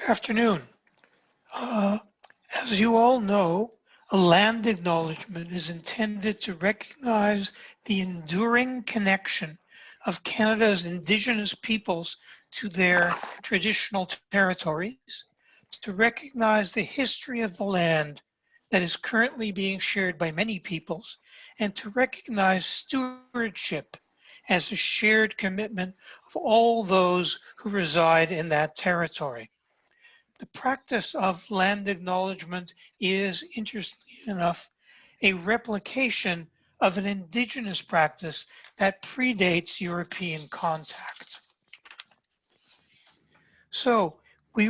Afternoon. Uh, as you all know, a land acknowledgement is intended to recognize the enduring connection of Canada's Indigenous peoples to their traditional territories, to recognize the history of the land that is currently being shared by many peoples, and to recognize stewardship as a shared commitment of all those who reside in that territory. The practice of land acknowledgement is, interestingly enough, a replication of an indigenous practice that predates European contact. So we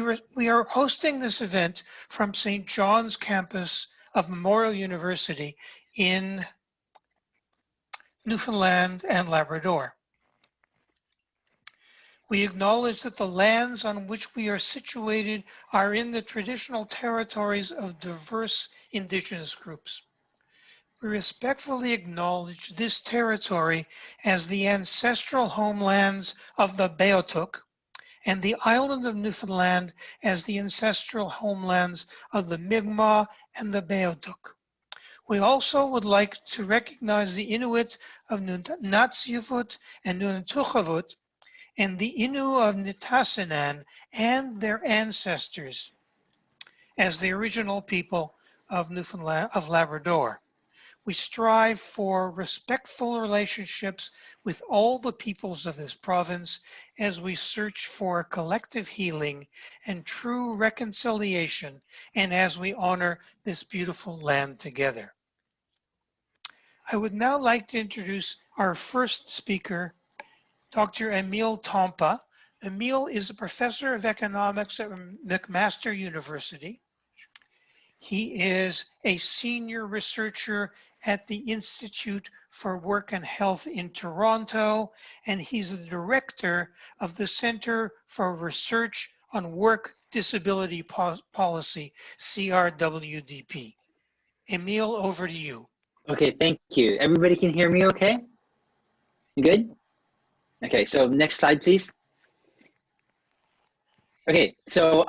are hosting this event from St. John's campus of Memorial University in Newfoundland and Labrador. We acknowledge that the lands on which we are situated are in the traditional territories of diverse Indigenous groups. We respectfully acknowledge this territory as the ancestral homelands of the Beothuk and the island of Newfoundland as the ancestral homelands of the Mi'kmaq and the Beothuk. We also would like to recognize the Inuit of Nunatsiavut and Nunatuxavut and the Innu of Nitassinan and their ancestors as the original people of Newfoundland, of Labrador. We strive for respectful relationships with all the peoples of this province as we search for collective healing and true reconciliation, and as we honor this beautiful land together. I would now like to introduce our first speaker, Dr. Emile Tompa. Emile is a professor of economics at McMaster University. He is a senior researcher at the Institute for Work and Health in Toronto, and he's the director of the Center for Research on Work Disability Policy, CRWDP. Emile, over to you. Okay, thank you. Everybody can hear me okay? You good? Okay, so next slide, please. Okay, so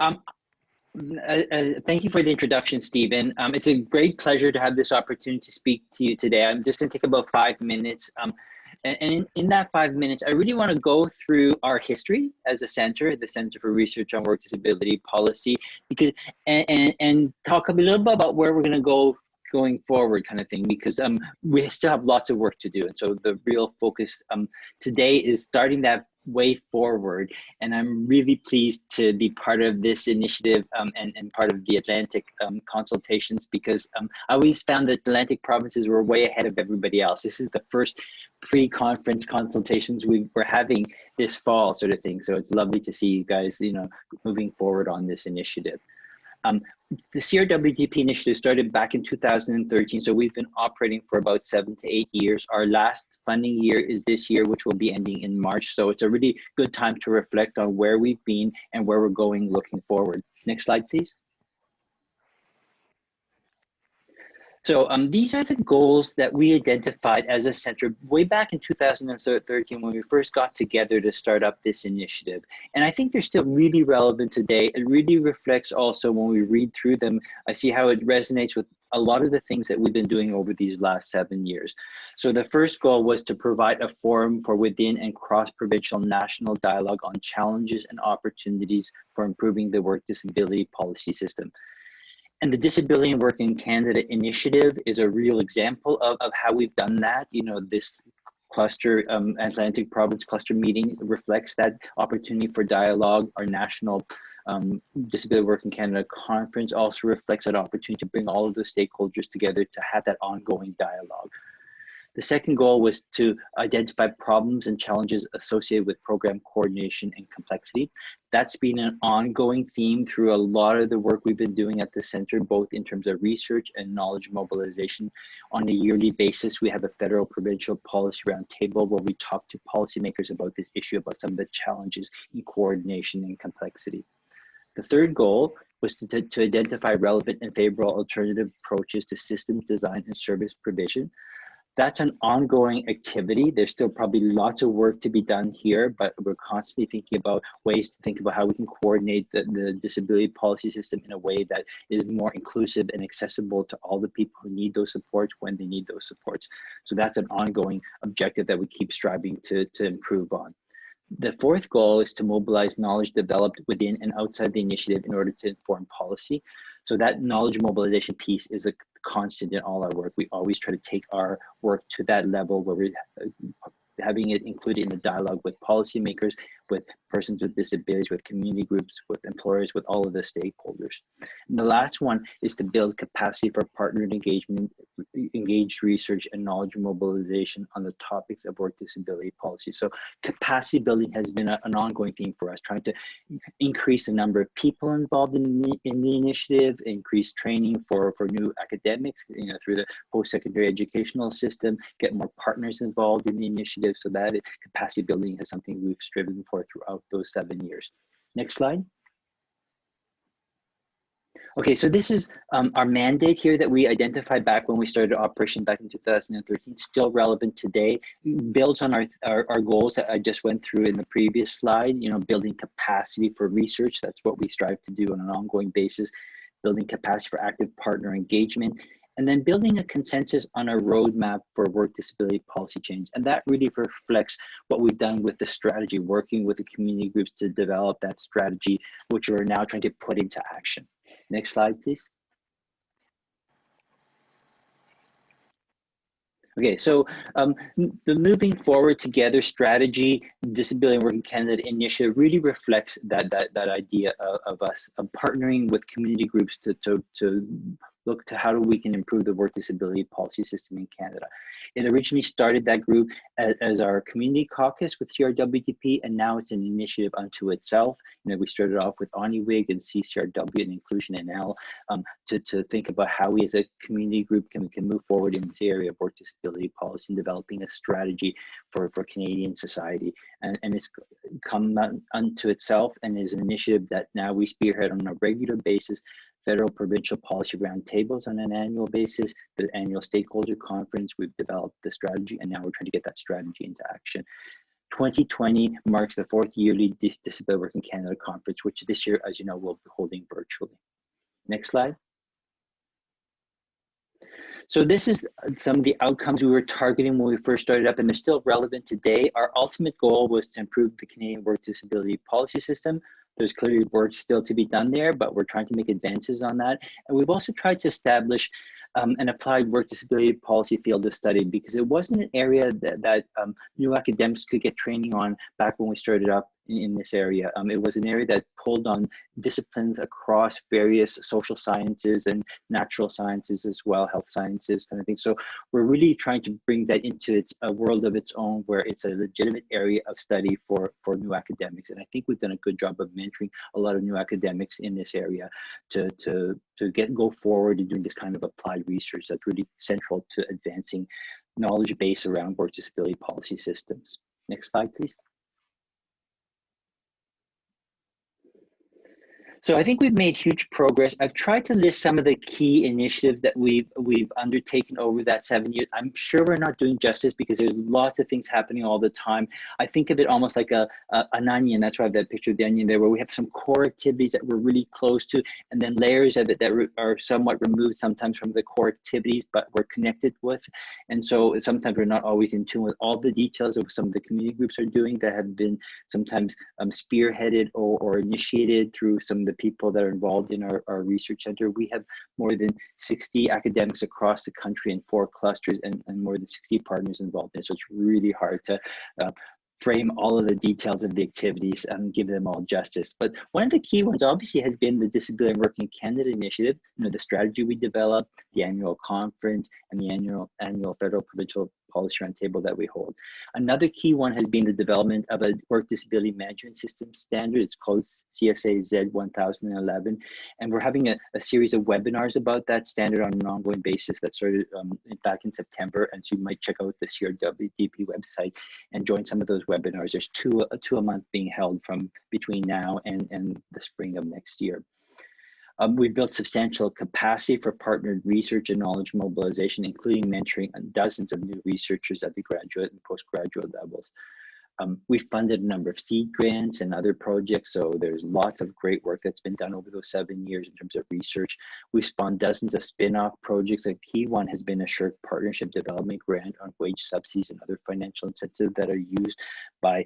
thank you for the introduction, Stephen. It's a great pleasure to have this opportunity to speak to you today. I'm just going to take about 5 minutes. And in that 5 minutes, I really want to go through our history as a center, the Center for Research on Work Disability Policy, because and talk a little bit about where we're going to go going forward, kind of thing, because we still have lots of work to do. And so the real focus today is starting that way forward. And I'm really pleased to be part of this initiative and part of the Atlantic consultations, because I always found that Atlantic provinces were way ahead of everybody else. This is the first pre-conference consultations we were having this fall, sort of thing. So it's lovely to see you guys, moving forward on this initiative. The CRWDP initiative started back in 2013, so we've been operating for about 7 to 8 years. Our last funding year is this year, which will be ending in March. So it's a really good time to reflect on where we've been and where we're going looking forward. Next slide, please. So these are the goals that we identified as a center way back in 2013 when we first got together to start up this initiative. And I think they're still really relevant today. It really reflects also when we read through them, I see how it resonates with a lot of the things that we've been doing over these last 7 years. So the first goal was to provide a forum for within and cross-provincial national dialogue on challenges and opportunities for improving the work disability policy system. And the Disability and Work in Canada initiative is a real example of how we've done that. This cluster, Atlantic Province cluster meeting reflects that opportunity for dialogue. Our national Disability Work in Canada conference also reflects that opportunity to bring all of those stakeholders together to have that ongoing dialogue. The second goal was to identify problems and challenges associated with program coordination and complexity. That's been an ongoing theme through a lot of the work we've been doing at the center, both in terms of research and knowledge mobilization. On a yearly basis, we have a federal provincial policy roundtable where we talk to policymakers about this issue, about some of the challenges in coordination and complexity. The third goal was to identify relevant and favorable alternative approaches to systems design and service provision. That's an ongoing activity. There's still probably lots of work to be done here, but we're constantly thinking about ways to think about how we can coordinate the disability policy system in a way that is more inclusive and accessible to all the people who need those supports when they need those supports. So that's an ongoing objective that we keep striving to improve on. The fourth goal is to mobilize knowledge developed within and outside the initiative in order to inform policy. So that knowledge mobilization piece is a constant in all our work. We always try to take our work to that level where we're having it included in the dialogue with policymakers, with persons with disabilities, with community groups, with employers, with all of the stakeholders. And the last one is to build capacity for partnered engagement, engaged research, and knowledge mobilization on the topics of work disability policy. So capacity building has been an ongoing theme for us, trying to increase the number of people involved in the initiative, increase training for new academics, through the post-secondary educational system, get more partners involved in the initiative, so that capacity building is something we've striven for throughout those 7 years. Next slide. Okay, so this is our mandate here that we identified back when we started operation back in 2013, still relevant today, builds on our goals that I just went through in the previous slide, building capacity for research. That's what we strive to do on an ongoing basis, building capacity for active partner engagement, and then building a consensus on a roadmap for work disability policy change. And that really reflects what we've done with the strategy, working with the community groups to develop that strategy, which we're now trying to put into action. Next slide, please. Okay, so the Moving Forward Together strategy, Disability and Work in Canada initiative really reflects that idea of us partnering with community groups to look to how we can improve the work disability policy system in Canada. It originally started that group as our community caucus with CRWTP, and now it's an initiative unto itself. We started off with ONIWIG and CCRW and Inclusion NL to think about how we as a community group can move forward in this area of work disability policy and developing a strategy for Canadian society. And it's come unto itself and is an initiative that now we spearhead on a regular basis. Federal provincial policy roundtables on an annual basis, the annual stakeholder conference, we've developed the strategy, and now we're trying to get that strategy into action. 2020 marks the 4th yearly Disability Work in Canada conference, which this year, as you know, we'll be holding virtually. Next slide. So this is some of the outcomes we were targeting when we first started up, and they're still relevant today. Our ultimate goal was to improve the Canadian work disability policy system. There's clearly work still to be done there, but we're trying to make advances on that. And we've also tried to establish an applied work disability policy field of study, because it wasn't an area that new academics could get training on back when we started up in this area. It was an area that pulled on disciplines across various social sciences and natural sciences as well, health sciences kind of thing. So we're really trying to bring that into a world of its own, where it's a legitimate area of study for new academics. And I think we've done a good job of mentoring a lot of new academics in this area to go forward and doing this kind of applied research that's really central to advancing knowledge base around work disability policy systems. Next slide, please. So I think we've made huge progress. I've tried to list some of the key initiatives that we've undertaken over that 7 years. I'm sure we're not doing justice because there's lots of things happening all the time. I think of it almost like an onion. That's why I have that picture of the onion there, where we have some core activities that we're really close to, and then layers of it that are somewhat removed sometimes from the core activities, but we're connected with. And so sometimes we're not always in tune with all the details of some of the community groups are doing that have been sometimes spearheaded or initiated through some of the people that are involved in our research center. We have more than 60 academics across the country in 4 clusters and more than 60 partners involved in it. So it's really hard to frame all of the details of the activities and give them all justice. But one of the key ones obviously has been the Disability and Work in Canada initiative, the strategy we developed, the annual conference, and the annual federal provincial policy roundtable that we hold. Another key one has been the development of a work disability management system standard. It's called CSA Z 1011, and we're having a series of webinars about that standard on an ongoing basis that started back in September, and so you might check out the CRWDP website and join some of those webinars. There's two a month being held from between now and the spring of next year. We built substantial capacity for partnered research and knowledge mobilization, including mentoring dozens of new researchers at the graduate and postgraduate levels. We funded a number of seed grants and other projects, so there's lots of great work that's been done over those 7 years in terms of research. We spawned dozens of spin-off projects. A key one has been a shared partnership development grant on wage subsidies and other financial incentives that are used by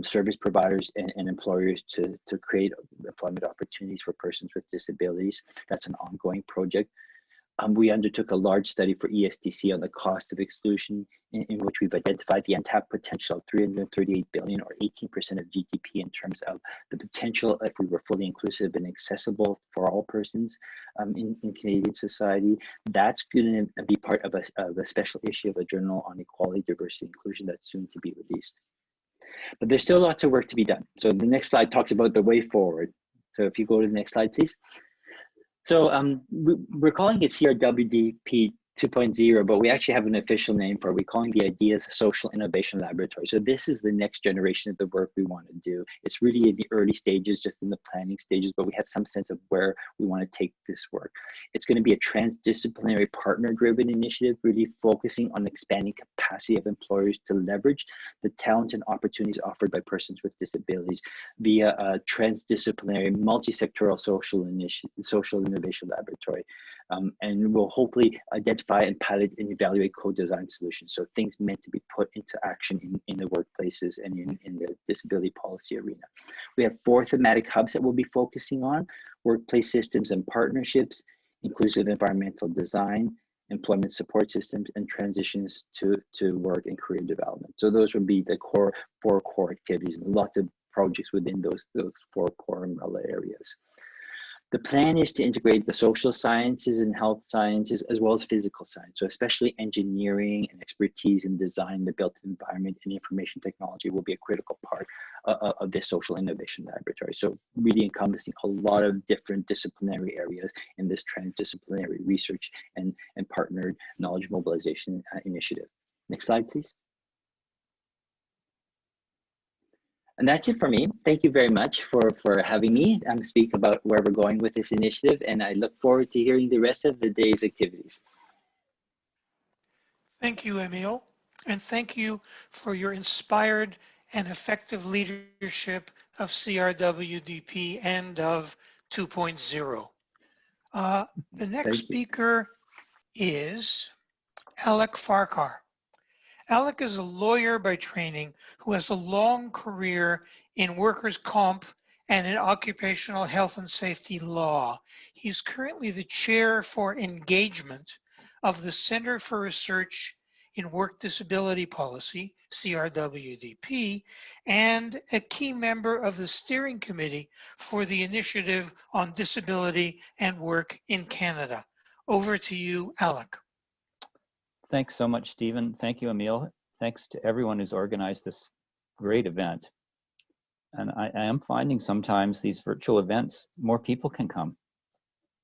service providers and employers to create employment opportunities for persons with disabilities. That's an ongoing project. We undertook a large study for ESTC on the cost of exclusion, in which we've identified the untapped potential of 338 billion, or 18% of GDP, in terms of the potential if we were fully inclusive and accessible for all persons in Canadian society. That's going to be part of a special issue of a journal on equality, diversity, inclusion that's soon to be released. But there's still lots of work to be done. So the next slide talks about the way forward. So if you go to the next slide, please. So we're calling it CRWDP 2.0, but we actually have an official name for it. We're calling the Ideas Social Innovation Laboratory. So this is the next generation of the work we want to do. It's really in the early stages, just in the planning stages, but we have some sense of where we want to take this work. It's going to be a transdisciplinary partner-driven initiative, really focusing on expanding capacity of employers to leverage the talent and opportunities offered by persons with disabilities via a transdisciplinary, multi-sectoral social innovation laboratory. And we'll hopefully identify and pilot and evaluate co-design solutions. So things meant to be put into action in the workplaces and in the disability policy arena. We have 4 thematic hubs that we'll be focusing on: workplace systems and partnerships, inclusive environmental design, employment support systems, and transitions to work and career development. So those would be the 4 core activities, and lots of projects within those 4 core umbrella areas. The plan is to integrate the social sciences and health sciences, as well as physical science. So especially engineering and expertise in design, the built environment, and information technology will be a critical part of this social innovation laboratory. So really encompassing a lot of different disciplinary areas in this transdisciplinary research and partnered knowledge mobilization initiative. Next slide, please. And that's it for me. Thank you very much for having me speak about where we're going with this initiative, and I look forward to hearing the rest of the day's activities. Thank you, Emile, and thank you for your inspired and effective leadership of CRWDP and of 2.0. The next speaker is Alec Farquhar. Alec is a lawyer by training who has a long career in workers' comp and in occupational health and safety law. He's currently the chair for engagement of the Center for Research in Work Disability Policy, CRWDP, and a key member of the steering committee for the Initiative on Disability and Work in Canada. Over to you, Alec. Thanks so much, Stephen. Thank you, Emile. Thanks to everyone who's organized this great event. And I am finding sometimes these virtual events, more people can come.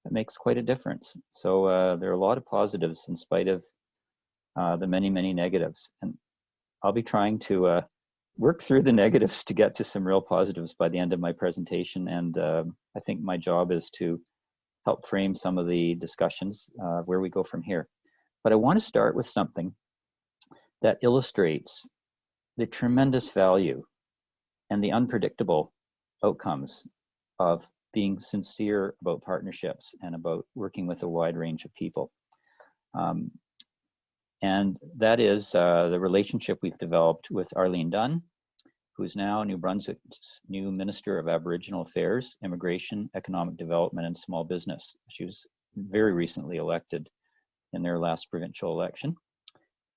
It makes quite a difference. So there are a lot of positives in spite of the many, many negatives. And I'll be trying to work through the negatives to get to some real positives by the end of my presentation. And I think my job is to help frame some of the discussions where we go from here. But I want to start with something that illustrates the tremendous value and the unpredictable outcomes of being sincere about partnerships and about working with a wide range of people. And that is the relationship we've developed with Arlene Dunn, who's now New Brunswick's new Minister of Aboriginal Affairs, Immigration, Economic Development, and Small Business. She was very recently elected in their last provincial election.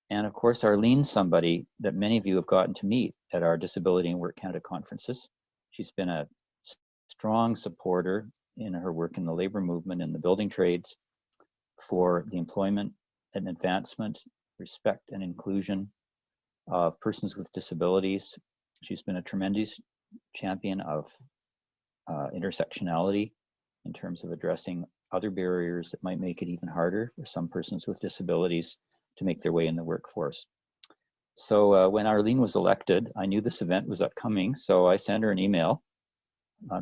And of course, Arlene's somebody that many of you have gotten to meet at our Disability and Work Canada conferences. She's been a strong supporter in her work in the labor movement and the building trades for the employment and advancement, respect and inclusion of persons with disabilities. She's been a tremendous champion of intersectionality in terms of addressing other barriers that might make it even harder for some persons with disabilities to make their way in the workforce. So when Arlene was elected, I knew this event was upcoming, so I sent her an email.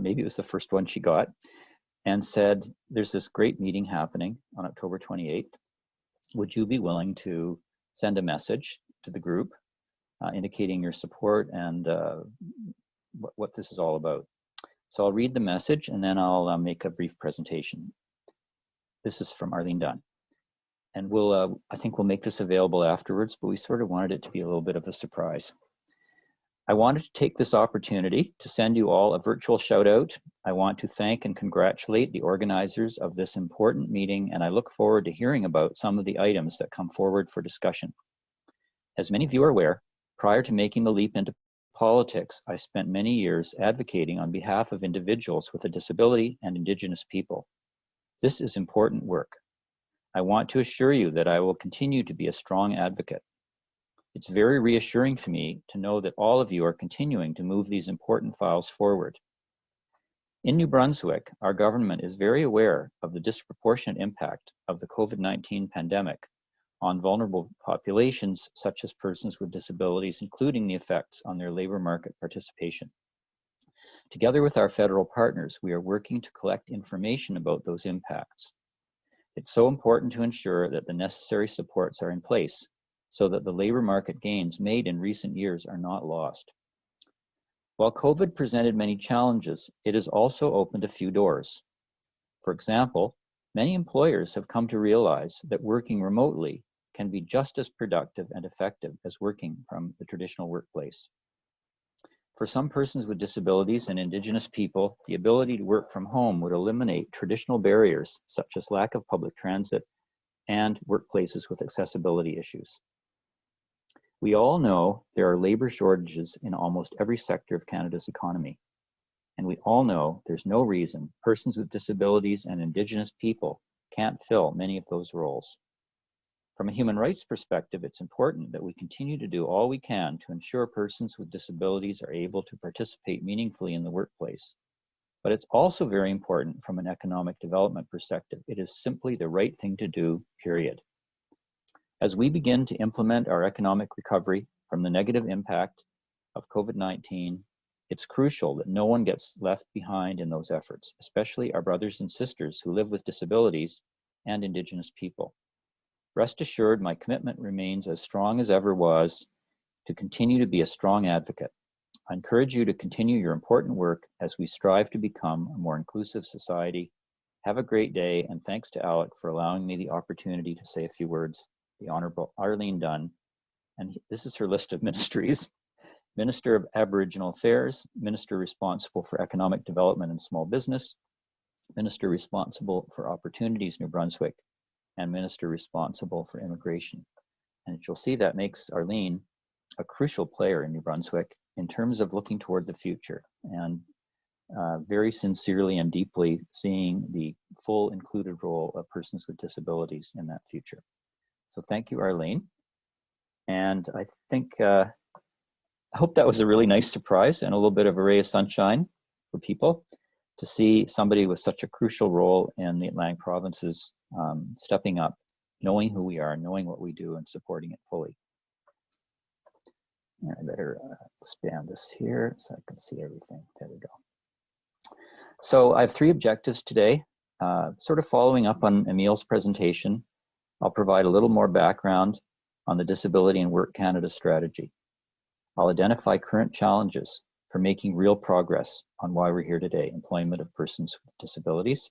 Maybe it was the first one she got. and said, there's this great meeting happening on October 28th. Would you be willing to send a message to the group indicating your support and what this is all about? So I'll read the message and then I'll make a brief presentation. This is from Arlene Dunn. And I think we'll make this available afterwards, but we sort of wanted it to be a little bit of a surprise. I wanted to take this opportunity to send you all a virtual shout out. I want to thank and congratulate the organizers of this important meeting, and I look forward to hearing about some of the items that come forward for discussion. As many of you are aware, prior to making the leap into politics, I spent many years advocating on behalf of individuals with a disability and Indigenous people. This is important work. I want to assure you that I will continue to be a strong advocate. It's very reassuring to me to know that all of you are continuing to move these important files forward. In New Brunswick, our government is very aware of the disproportionate impact of the COVID-19 pandemic on vulnerable populations such as persons with disabilities, including the effects on their labor market participation. Together with our federal partners, we are working to collect information about those impacts. It's so important to ensure that the necessary supports are in place so that the labor market gains made in recent years are not lost. While COVID presented many challenges, it has also opened a few doors. For example, many employers have come to realize that working remotely can be just as productive and effective as working from the traditional workplace. For some persons with disabilities and Indigenous people, the ability to work from home would eliminate traditional barriers such as lack of public transit and workplaces with accessibility issues. We all know there are labor shortages in almost every sector of Canada's economy. And we all know there's no reason persons with disabilities and Indigenous people can't fill many of those roles. From a human rights perspective, it's important that we continue to do all we can to ensure persons with disabilities are able to participate meaningfully in the workplace. But it's also very important from an economic development perspective. It is simply the right thing to do, period. As we begin to implement our economic recovery from the negative impact of COVID-19, it's crucial that no one gets left behind in those efforts, especially our brothers and sisters who live with disabilities and Indigenous people. Rest assured, my commitment remains as strong as ever was to continue to be a strong advocate. I encourage you to continue your important work as we strive to become a more inclusive society. Have a great day, and thanks to Alec for allowing me the opportunity to say a few words. The Honorable Arlene Dunn, and this is her list of ministries: Minister of Aboriginal Affairs, Minister responsible for Economic Development and Small Business, Minister responsible for Opportunities New Brunswick, and Minister responsible for Immigration. And you'll see that makes Arlene a crucial player in New Brunswick in terms of looking toward the future and very sincerely and deeply seeing the full included role of persons with disabilities in that future. So thank you, Arlene. And I think, I hope that was a really nice surprise and a little bit of a ray of sunshine for people to see somebody with such a crucial role in the Atlantic provinces stepping up, knowing who we are, knowing what we do, and supporting it fully. I better expand this here so I can see everything. There we go. So I have 3 objectives today, sort of following up on Emil's presentation. I'll provide a little more background on the Disability and Work Canada strategy. I'll identify current challenges for making real progress on why we're here today, employment of persons with disabilities,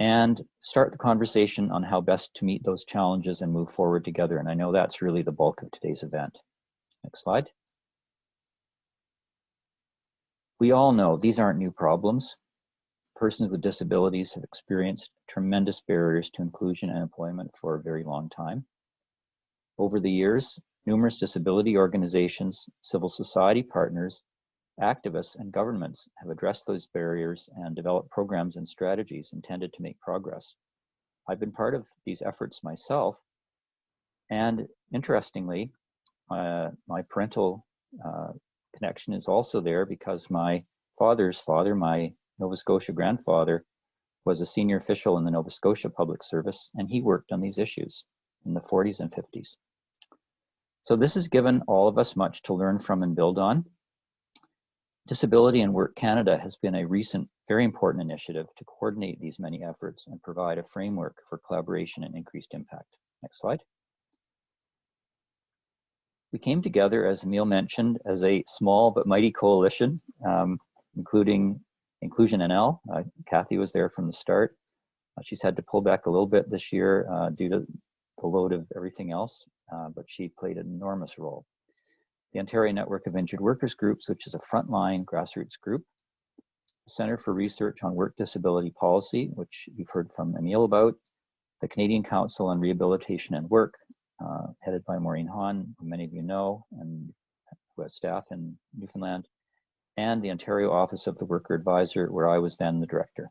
and start the conversation on how best to meet those challenges and move forward together. And I know that's really the bulk of today's event. Next slide. We all know these aren't new problems. Persons with disabilities have experienced tremendous barriers to inclusion and employment for a very long time. Over the years, numerous disability organizations, civil society partners, activists, and governments have addressed those barriers and developed programs and strategies intended to make progress. I've been part of these efforts myself, and interestingly, my parental connection is also there because my father's father, my Nova Scotia grandfather, was a senior official in the Nova Scotia Public Service, and he worked on these issues in the 40s and 50s. So this has given all of us much to learn from and build on. Disability and Work Canada has been a recent Very important initiative to coordinate these many efforts and provide a framework for collaboration and increased impact. Next slide. We came together, as Emile mentioned, as a small but mighty coalition, including Inclusion NL. Kathy was there from the start. She's had to pull back a little bit this year due to the load of everything else, but she played an enormous role. The Ontario Network of Injured Workers Groups, which is a frontline grassroots group. The Centre for Research on Work Disability Policy, which you've heard from Emile about. The Canadian Council on Rehabilitation and Work, headed by Maureen Hahn, who many of you know, and who has staff in Newfoundland, and the Ontario Office of the Worker Advisor, where I was then the director.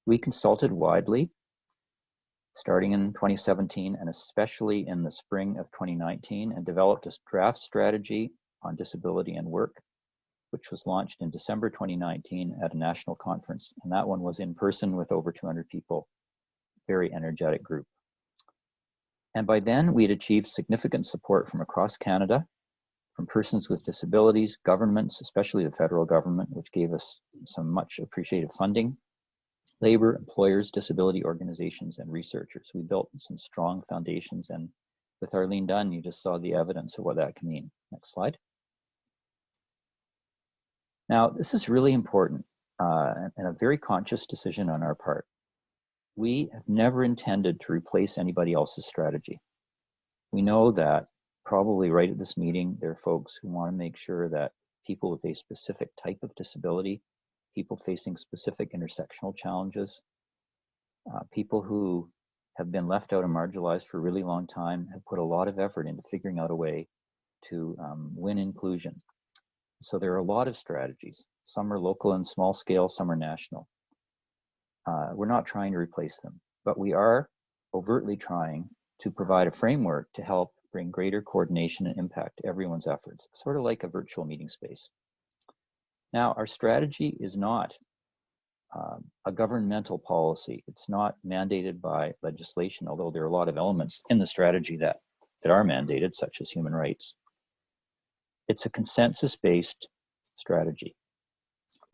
We consulted widely, starting in 2017 and especially in the spring of 2019, and developed a draft strategy on disability and work, which was launched in December 2019 at a national conference. And that one was in person with over 200 people, very energetic group. And by then we had achieved significant support from across Canada, from persons with disabilities, governments, especially the federal government, which gave us some much appreciated funding, labor, employers, disability organizations, and researchers. We built some strong foundations, and with Arlene Dunn, you just saw the evidence of what that can mean. Next slide. Now, this is really important and a very conscious decision on our part. We have never intended to replace anybody else's strategy. We know that probably right at this meeting, there are folks who want to make sure that people with a specific type of disability, people facing specific intersectional challenges, people who have been left out and marginalized for a really long time have put a lot of effort into figuring out a way to win inclusion. So there are a lot of strategies. Some are local and small scale, some are national. We're not trying to replace them, but we are overtly trying to provide a framework to help bring greater coordination and impact to everyone's efforts, sort of like a virtual meeting space. Now, our strategy is not a governmental policy. It's not mandated by legislation, although there are a lot of elements in the strategy that are mandated, such as human rights. It's a consensus-based strategy.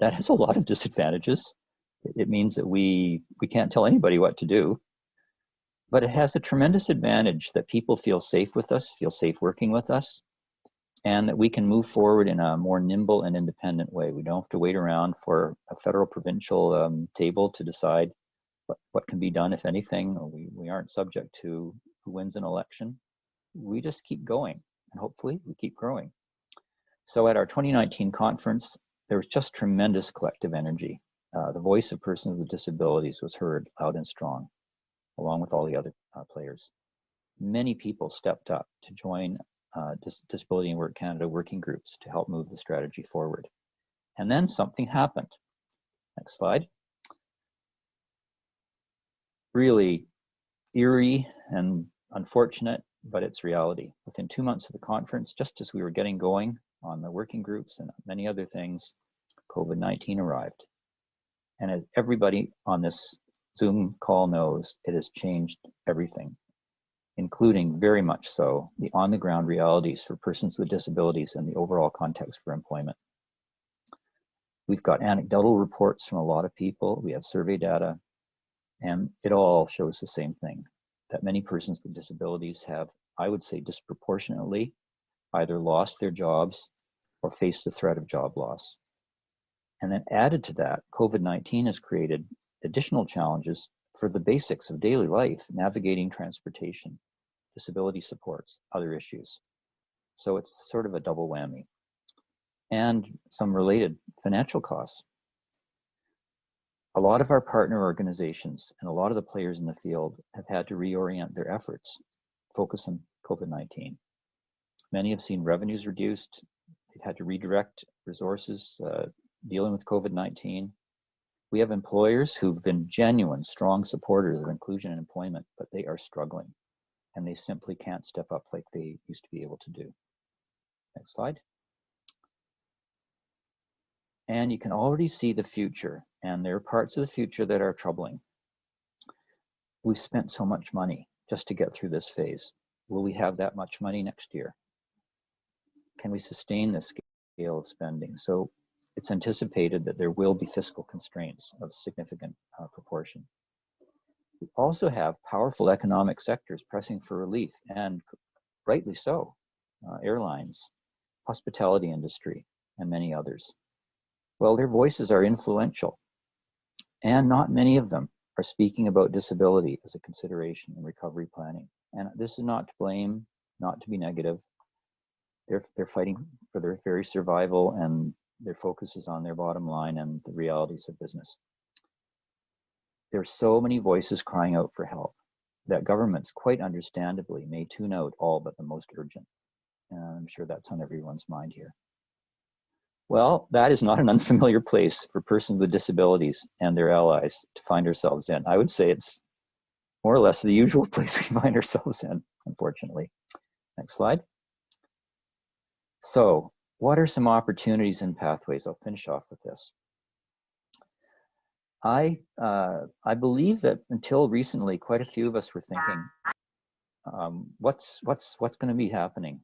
That has a lot of disadvantages. It means that we can't tell anybody what to do, but it has a tremendous advantage that people feel safe with us, feel safe working with us, and that we can move forward in a more nimble and independent way. We don't have to wait around for a federal provincial table to decide what can be done, if anything. We aren't subject to who wins an election. We just keep going, and hopefully we keep growing. So at our 2019 conference, there was just tremendous collective energy. The voice of persons with disabilities was heard loud and strong, along with all the other players. Many people stepped up to join Disability and Work Canada working groups to help move the strategy forward. And then something happened. Next slide. Really eerie and unfortunate, but it's reality. Within 2 months of the conference, just as we were getting going on the working groups and many other things, COVID-19 arrived. And as everybody on this Zoom call knows, it has changed everything, including very much so the on-the-ground realities for persons with disabilities and the overall context for employment. We've got anecdotal reports from a lot of people. We have survey data, and it all shows the same thing, that many persons with disabilities have, I would say, disproportionately either lost their jobs or faced the threat of job loss. And then added to that, COVID-19 has created additional challenges for the basics of daily life, navigating transportation, disability supports, other issues. So it's sort of a double whammy. And some related financial costs. A lot of our partner organizations and a lot of the players in the field have had to reorient their efforts, focus on COVID-19. Many have seen revenues reduced. They've had to redirect resources dealing with COVID-19. We have employers who've been genuine, strong supporters of inclusion and employment, but they are struggling and they simply can't step up like they used to be able to do. Next slide. And you can already see the future, and there are parts of the future that are troubling. We spent so much money just to get through this phase. Will we have that much money next year? Can we sustain this scale of spending? So it's anticipated that there will be fiscal constraints of significant proportion. We also have powerful economic sectors pressing for relief, and rightly so, airlines, hospitality industry, and many others. Well, their voices are influential, and not many of them are speaking about disability as a consideration in recovery planning. And this is not to blame, not to be negative. They're fighting for their very survival, and their focus is on their bottom line and the realities of business. There's so many voices crying out for help that governments, quite understandably, may tune out all but the most urgent. And I'm sure that's on everyone's mind here. Well, that is not an unfamiliar place for persons with disabilities and their allies to find ourselves in. I would say it's more or less the usual place we find ourselves in, unfortunately. Next slide. So, what are some opportunities and pathways? I'll finish off with this. I believe that until recently, quite a few of us were thinking, what's going to be happening?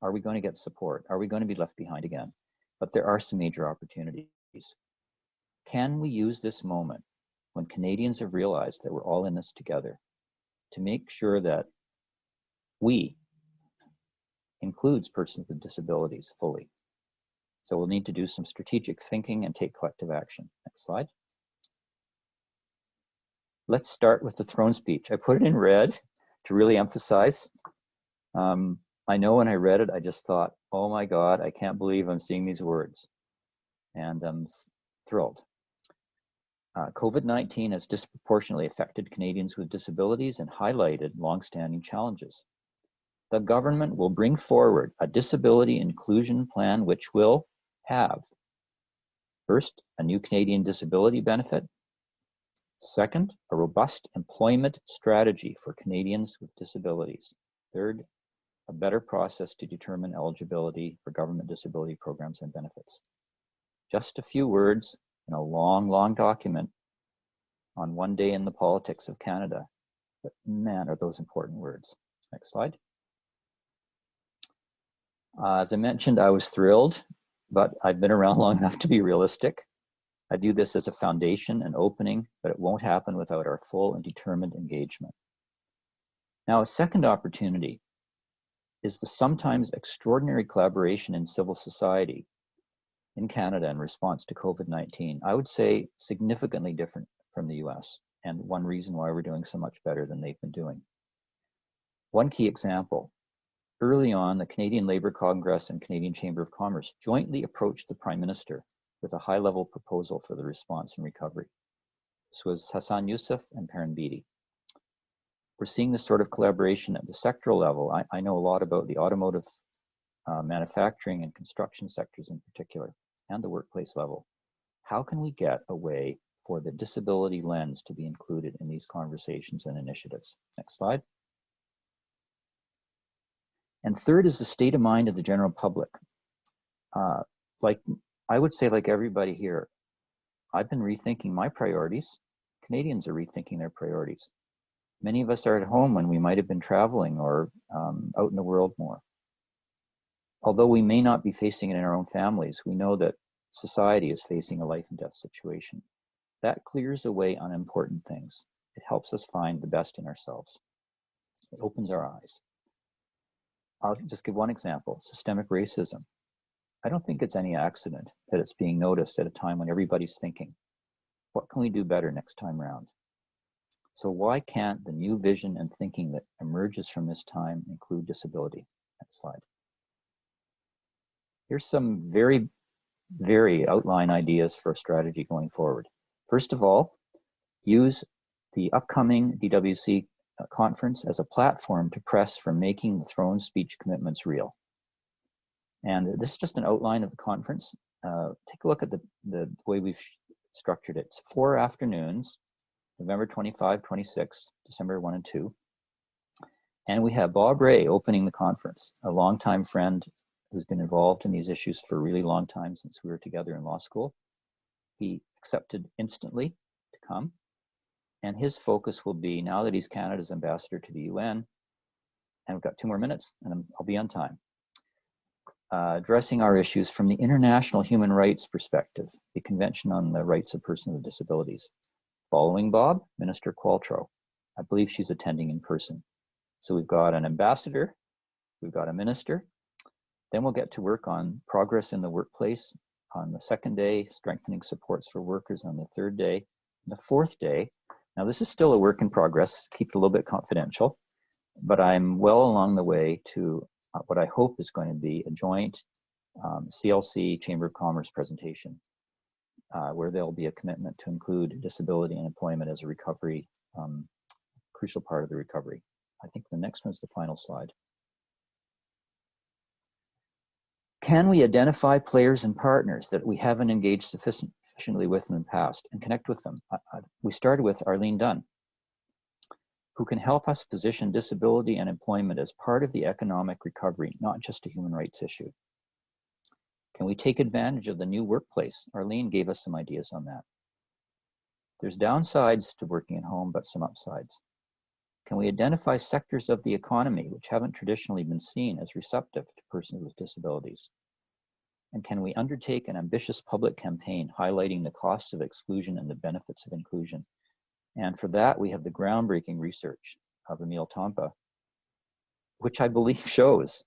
Are we going to get support? Are we going to be left behind again? But there are some major opportunities. Can we use this moment when Canadians have realized that we're all in this together to make sure that we includes persons with disabilities fully? So we'll need to do some strategic thinking and take collective action. Next slide. Let's start with the throne speech. I put it in red to really emphasize. I know when I read it, I just thought, oh my God, I can't believe I'm seeing these words. And I'm thrilled. COVID-19 has disproportionately affected Canadians with disabilities and highlighted longstanding challenges. The government will bring forward a disability inclusion plan which will have, first, a new Canadian disability benefit. Second, a robust employment strategy for Canadians with disabilities. Third, a better process to determine eligibility for government disability programs and benefits. Just a few words in a long, long document on one day in the politics of Canada. But man, are those important words. Next slide. As I mentioned, I was thrilled, but I've been around long enough to be realistic. I view this as a foundation, an opening, but it won't happen without our full and determined engagement. Now, a second opportunity is the sometimes extraordinary collaboration in civil society in Canada in response to COVID-19. I would say significantly different from the US, and one reason why we're doing so much better than they've been doing. One key example, early on, the Canadian Labour Congress and Canadian Chamber of Commerce jointly approached the Prime Minister with a high-level proposal for the response and recovery. This was Hassan Youssef and Perrin Beatty. We're seeing this sort of collaboration at the sectoral level. I know a lot about the automotive, manufacturing and construction sectors in particular, and the workplace level. How can we get a way for the disability lens to be included in these conversations and initiatives? Next slide. And third is the state of mind of the general public. I would say, like everybody here, I've been rethinking my priorities. Canadians are rethinking their priorities. Many of us are at home when we might have been traveling or out in the world more. Although we may not be facing it in our own families, we know that society is facing a life and death situation. That clears away unimportant things. It helps us find the best in ourselves. It opens our eyes. I'll just give one example, systemic racism. I don't think it's any accident that it's being noticed at a time when everybody's thinking, what can we do better next time around? So why can't the new vision and thinking that emerges from this time include disability? Next slide. Here's some very, very outline ideas for a strategy going forward. First of all, use the upcoming DWC conference as a platform to press for making the throne speech commitments real. And this is just an outline of the conference. Take a look at the way we've structured it. It's 4 afternoons, November 25, 26, December 1 and 2. And we have Bob Ray opening the conference, a longtime friend who's been involved in these issues for a really long time since we were together in law school. He accepted instantly to come. And his focus will be, now that he's Canada's ambassador to the UN, and we've got 2 more minutes and I'll be on time. addressing our issues from the international human rights perspective, the Convention on the Rights of Persons with Disabilities. Following Bob, Minister Qualtrough. I believe she's attending in person. So we've got an ambassador, we've got a minister, then we'll get to work on progress in the workplace on the second day, strengthening supports for workers on the third day. The fourth day, now this is still a work in progress, keep it a little bit confidential, but I'm well along the way to what I hope is going to be a joint CLC Chamber of Commerce presentation, where there'll be a commitment to include disability and employment as a recovery, crucial part of the recovery. I think the next one's the final slide. Can we identify players and partners that we haven't engaged sufficiently with in the past and connect with them? We started with Arlene Dunn, who can help us position disability and employment as part of the economic recovery, not just a human rights issue. Can we take advantage of the new workplace? Arlene gave us some ideas on that. There's downsides to working at home, but some upsides. Can we identify sectors of the economy which haven't traditionally been seen as receptive to persons with disabilities? And can we undertake an ambitious public campaign highlighting the costs of exclusion and the benefits of inclusion? And for that, we have the groundbreaking research of Emil Tompa, which I believe shows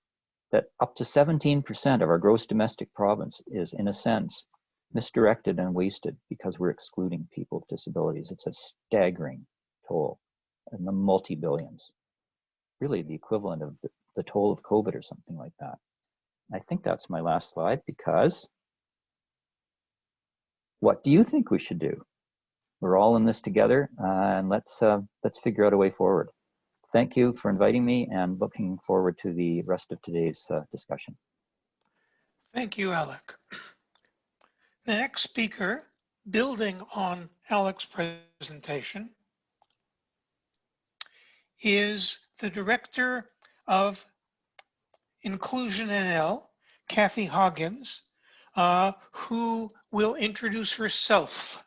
that up to 17% of our gross domestic province is, in a sense, misdirected and wasted because we're excluding people with disabilities. It's a staggering toll in the multi-billions, really the equivalent of the toll of COVID or something like that. I think that's my last slide, because what do you think we should do? We're all in this together, and let's figure out a way forward. Thank you for inviting me, and looking forward to the rest of today's discussion. Thank you, Alec. The next speaker, building on Alec's presentation, is the Director of Inclusion NL, Kathy Hoggins, who will introduce herself.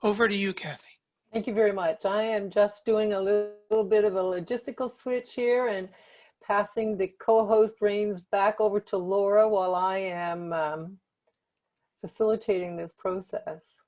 Over to you, Kathy. Thank you very much. I am just doing a little bit of a logistical switch here and passing the co-host reins back over to Laura while I am facilitating this process.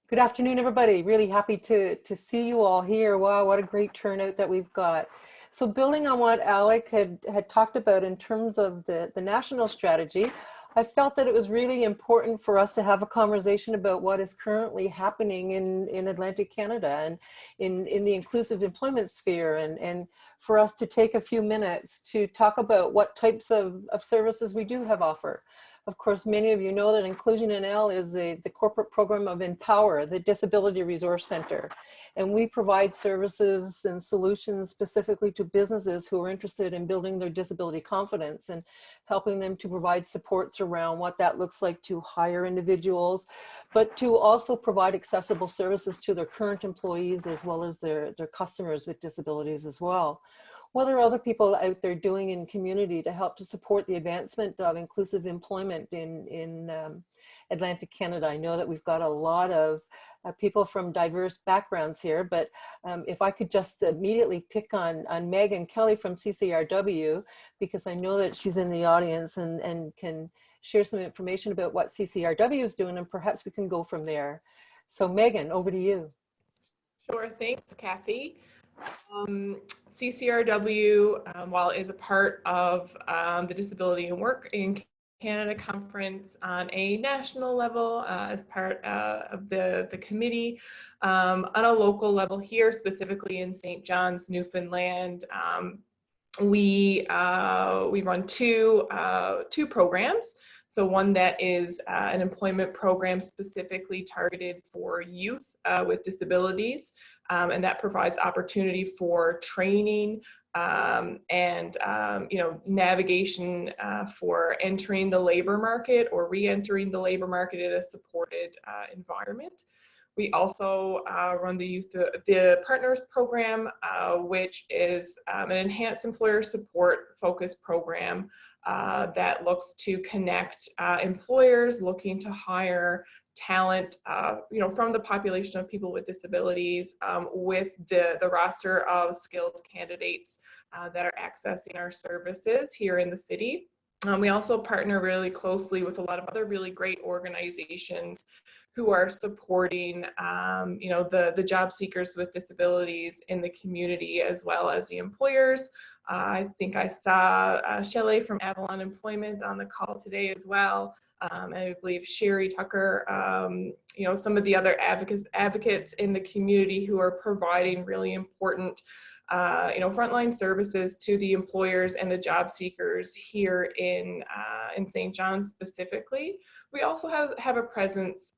Good afternoon, everybody. Really happy to see you all here. Wow, what a great turnout that we've got. So building on what Alec had talked about in terms of the national strategy, I felt that it was really important for us to have a conversation about what is currently happening in Atlantic Canada and in the inclusive employment sphere, and for us to take a few minutes to talk about what types of services we do have offer. Of course, many of you know that Inclusion NL is the corporate program of Empower, the Disability Resource Center. And we provide services and solutions specifically to businesses who are interested in building their disability confidence and helping them to provide supports around what that looks like to hire individuals, but to also provide accessible services to their current employees as well as their customers with disabilities as well. What are other people out there doing in community to help to support the advancement of inclusive employment in Atlantic Canada? I know that we've got a lot of people from diverse backgrounds here, but if I could just immediately pick on Megan Kelly from CCRW, because I know that she's in the audience and can share some information about what CCRW is doing, and perhaps we can go from there. So Megan, over to you. Sure, thanks, Kathy. CCRW, while it is a part of the Disability and Work in Canada Conference on a national level, as part of the committee, on a local level here, specifically in St. John's, Newfoundland, we run two programs. So one that is an employment program specifically targeted for youth with disabilities, and that provides opportunity for training and navigation for entering the labor market or re-entering the labor market in a supported environment. We also run the Partners Program, which is an enhanced employer support focused program that looks to connect employers looking to hire talent, from the population of people with disabilities, with the roster of skilled candidates that are accessing our services here in the city. We also partner really closely with a lot of other really great organizations who are supporting, the job seekers with disabilities in the community, as well as the employers. I think I saw Shelley from Avalon Employment on the call today as well. And I believe Sherry Tucker, some of the other advocates in the community who are providing really important frontline services to the employers and the job seekers here in St. John's specifically. We also have a presence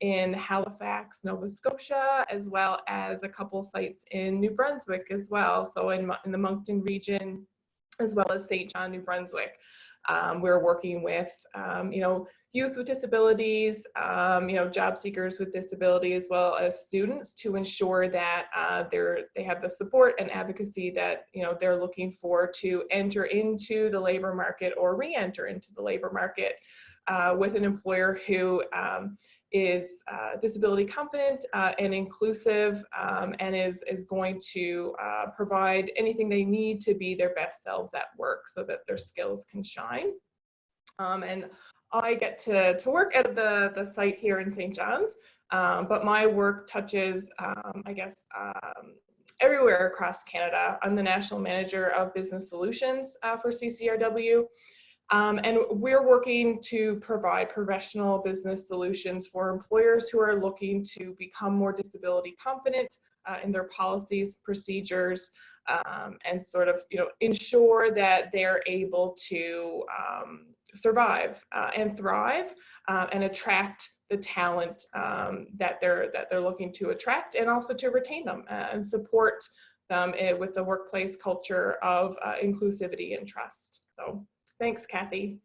in Halifax, Nova Scotia, as well as a couple sites in New Brunswick as well. So in the Moncton region, as well as St. John, New Brunswick. We're working with, youth with disabilities, job seekers with disability, as well as students, to ensure that they have the support and advocacy that they're looking for to enter into the labor market or re-enter into the labor market with an employer who is disability confident and inclusive, and is going to provide anything they need to be their best selves at work so that their skills can shine. And I get to work at the site here in St. John's, but my work touches, everywhere across Canada. I'm the National Manager of Business Solutions for CCRW. And we're working to provide professional business solutions for employers who are looking to become more disability confident in their policies, procedures, and sort of ensure that they're able to survive and thrive and attract the talent that they're looking to attract, and also to retain them and support them with the workplace culture of inclusivity and trust. So. Thanks, Kathy.